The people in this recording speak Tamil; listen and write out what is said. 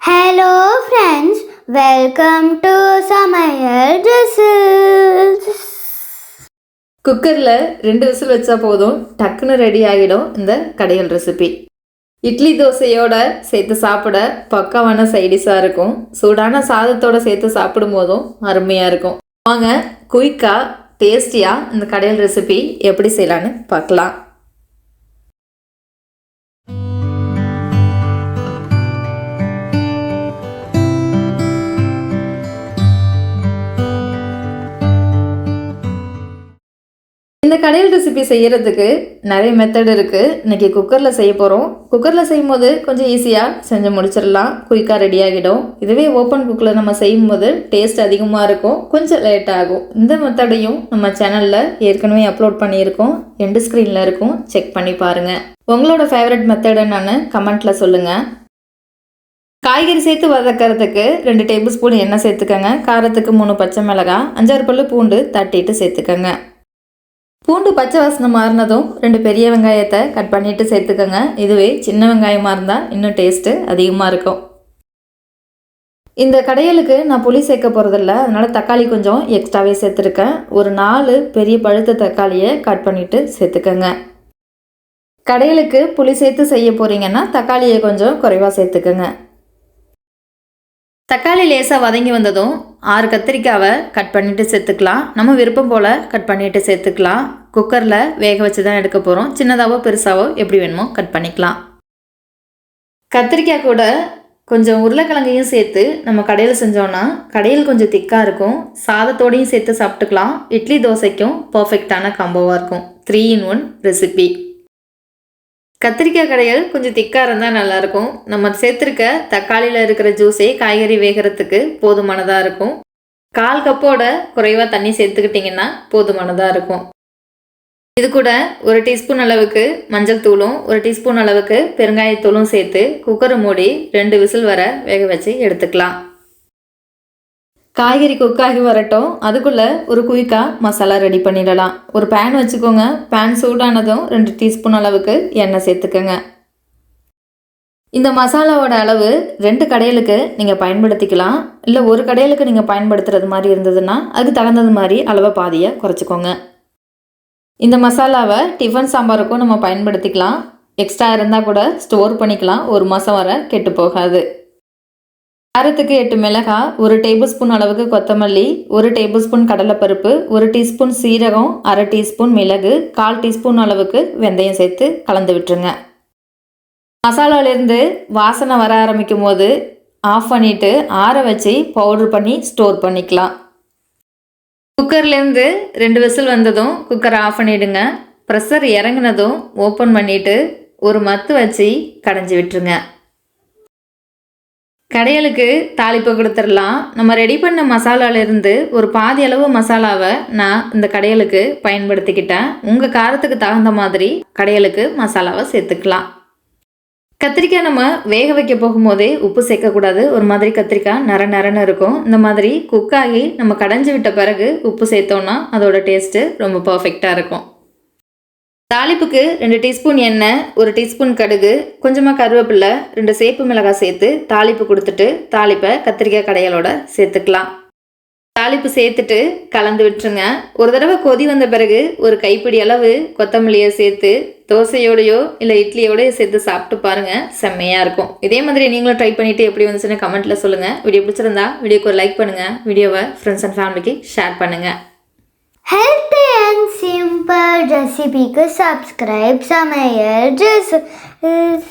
Hello friends, welcome to சமையல் டிஷ்ஷஸ். குக்கரில் 2 விசில் வச்சா போதும், டக்குன்னு ரெடி ஆகிடும் இந்த கடையல் ரெசிபி. இட்லி தோசையோட சேர்த்து சாப்பிட பக்காவான சைடிஷாக இருக்கும். சூடான சாதத்தோடு சேர்த்து சாப்பிடும் போதும் அருமையாக இருக்கும். வாங்க குயிக்காக டேஸ்டியாக இந்த கடையல் ரெசிபி எப்படி செய்யலான்னு பார்க்கலாம். இந்த கடையல் ரெசிபி செய்கிறதுக்கு நிறைய மெத்தட் இருக்குது. இன்றைக்கி குக்கரில் செய்ய போகிறோம். குக்கரில் செய்யும் போது கொஞ்சம் ஈஸியாக செஞ்சு முடிச்சிடலாம், குயிக்காக ரெடி ஆகிடும். இதுவே ஓப்பன் குக்கில் நம்ம செய்யும் போது டேஸ்ட் அதிகமாக இருக்கும், கொஞ்சம் லேட் ஆகும். இந்த மெத்தடையும் நம்ம சேனலில் ஏற்கனவே அப்லோட் பண்ணியிருக்கோம், எண்டு ஸ்க்ரீனில் இருக்கும், செக் பண்ணி பாருங்கள். உங்களோட ஃபேவரட் மெத்தட் என்னன்னு கமெண்ட்டில் சொல்லுங்கள். காய்கறி சேர்த்து வதக்கிறதுக்கு 2 டேபிள் ஸ்பூன் எண்ணெய் சேர்த்துக்கங்க. காரத்துக்கு 3 பச்சை மிளகாய், 5-6 பல்லு பூண்டு தட்டிட்டு சேர்த்துக்கங்க. பூண்டு பச்சை வாசனை மாறினதும் 2 பெரிய வெங்காயத்தை கட் பண்ணிவிட்டு சேர்த்துக்கோங்க. இதுவே சின்ன வெங்காயமாக இருந்தால் இன்னும் டேஸ்ட்டு அதிகமாக இருக்கும். இந்த கடையலுக்கு நான் புளி சேர்க்க போகிறதில்ல, அதனால் தக்காளி கொஞ்சம் எக்ஸ்ட்ராவே சேர்த்துருக்கேன். ஒரு 4 பெரிய பழுத்த தக்காளியை கட் பண்ணிவிட்டு சேர்த்துக்கோங்க. கடையலுக்கு புளி சேர்த்து செய்ய போகிறீங்கன்னா தக்காளியை கொஞ்சம் குறைவாக சேர்த்துக்கோங்க. தக்காளி லேசாக வதங்கி வந்ததும் 6 கத்திரிக்காவை கட் பண்ணிவிட்டு சேர்த்துக்கலாம். நம்ம விருப்பம் போல் கட் பண்ணிவிட்டு சேர்த்துக்கலாம். குக்கரில் வேக வச்சு தான் எடுக்க போகிறோம். சின்னதாவோ பெருசாவோ எப்படி வேணுமோ கட் பண்ணிக்கலாம். கத்திரிக்காய் கூட கொஞ்சம் உருளைக்கிழங்கையும் சேர்த்து நம்ம கடையில் செஞ்சோன்னா கடையில் கொஞ்சம் திக்காக இருக்கும். சாதத்தோடையும் சேர்த்து சாப்பிட்டுக்கலாம். இட்லி தோசைக்கும் பர்ஃபெக்டான காம்போவாக இருக்கும். 3-in-1 recipe. கத்திரிக்காய் கடையல் கொஞ்சம் திக்காக இருந்தால் நல்லாயிருக்கும். நம்ம சேர்த்துருக்க தக்காளியில் இருக்கிற ஜூஸே காய்கறி வேகிறதுக்கு போதுமானதாக இருக்கும். 1/4 கப்போட குறைவாக தண்ணி சேர்த்துக்கிட்டிங்கன்னா போதுமானதாக இருக்கும். இது கூட 1 டீஸ்பூன் அளவுக்கு மஞ்சள் தூளும் 1 டீஸ்பூன் அளவுக்கு பெருங்காயத்தூளும் சேர்த்து குக்கரை மூடி 2 விசில் வர வேக வச்சு எடுத்துக்கலாம். காய்கறி குக்காகி வரட்டும், அதுக்குள்ளே ஒரு குயிக்காக மசாலா ரெடி பண்ணிடலாம். ஒரு பேன் வச்சுக்கோங்க. பேன் சூடானதும் 2 டீஸ்பூன் அளவுக்கு எண்ணெய் சேர்த்துக்கோங்க. இந்த மசாலாவோட அளவு 2 கடையலுக்கு நீங்கள் பயன்படுத்திக்கலாம். இல்லை ஒரு கடையலுக்கு நீங்கள் பயன்படுத்துகிறது மாதிரி இருந்ததுன்னா அதுக்கு தகுந்தது மாதிரி அளவை பாதியை குறைச்சிக்கோங்க. இந்த மசாலாவை டிஃபன் சாம்பாருக்கும் நம்ம பயன்படுத்திக்கலாம். எக்ஸ்ட்ரா இருந்தால் கூட ஸ்டோர் பண்ணிக்கலாம், 1 மாதம் வரை கெட்டு போகாது. காரத்துக்கு 8 மிளகாய், 1 டேபிள் ஸ்பூன் அளவுக்கு கொத்தமல்லி, 1 டேபிள் ஸ்பூன் கடலைப்பருப்பு, 1 டீஸ்பூன் சீரகம், 1/2 டீஸ்பூன் மிளகு, 1/4 டீஸ்பூன் அளவுக்கு வெந்தயம் சேர்த்து கலந்து விட்டுருங்க. மசாலாவிலேருந்து வாசனை வர ஆரம்பிக்கும் போது ஆஃப் பண்ணிவிட்டு ஆற வச்சு பவுடர் பண்ணி ஸ்டோர் பண்ணிக்கலாம். குக்கர்லேருந்து 2 விசில் வந்ததும் குக்கரை ஆஃப் பண்ணிவிடுங்க. ப்ரெஷர் இறங்கினதும் ஓப்பன் பண்ணிவிட்டு ஒரு மத்து வச்சு கடைஞ்சி விட்டுருங்க. கடையலுக்கு தாளிப்பு கொடுத்துடலாம். நம்ம ரெடி பண்ண மசாலாவிலேருந்து ஒரு பாதி அளவு மசாலாவை நான் இந்த கடையலுக்கு பயன்படுத்திக்கிட்டேன். உங்கள் காரத்துக்கு தகுந்த மாதிரி கடையலுக்கு மசாலாவை சேர்த்துக்கலாம். கத்திரிக்காய் நம்ம வேக வைக்க போகும்போதே உப்பு சேர்க்கக்கூடாது. ஒரு மாதிரி கத்திரிக்காய் நரன்னு இருக்கும். இந்த மாதிரி குக்காகி நம்ம கடைஞ்சி விட்ட பிறகு உப்பு சேர்த்தோன்னா அதோட டேஸ்ட்டு ரொம்ப பர்ஃபெக்டாக இருக்கும். தாளிப்புக்கு 2 டீஸ்பூன் எண்ணெய், 1 டீஸ்பூன் கடுகு, கொஞ்சமாக கருவேப்பிலை, 2 சேப்பு மிளகாய் சேர்த்து தாளிப்பு கொடுத்துட்டு தாளிப்பை கத்திரிக்காய் கடையலோட சேர்த்துக்கலாம். தாளிப்பு சேர்த்துட்டு கலந்து விட்டுருங்க. ஒரு தடவை கொதி வந்த பிறகு ஒரு கைப்பிடி அளவு கொத்தமல்லியை சேர்த்து தோசையோடையோ இல்லை இட்லியோடையோ சேர்த்து சாப்பிட்டு பாருங்கள், செம்மையாக இருக்கும். இதே மாதிரி நீங்களும் ட்ரை பண்ணிவிட்டு எப்படி வந்துச்சுன்னு கமெண்ட்டில் சொல்லுங்கள். வீடியோ பிடிச்சிருந்தா வீடியோக்கு ஒரு லைக் பண்ணுங்கள். வீடியோவை ஃப்ரெண்ட்ஸ் அண்ட் ஃபேமிலிக்கு ஷேர் பண்ணுங்கள். ஹெல்த்தி அண்ட் சிம்பிள் ரெசிபிக்கு சப்ஸ்கிரைப் சமையல் டிஷ்ஷஸ்.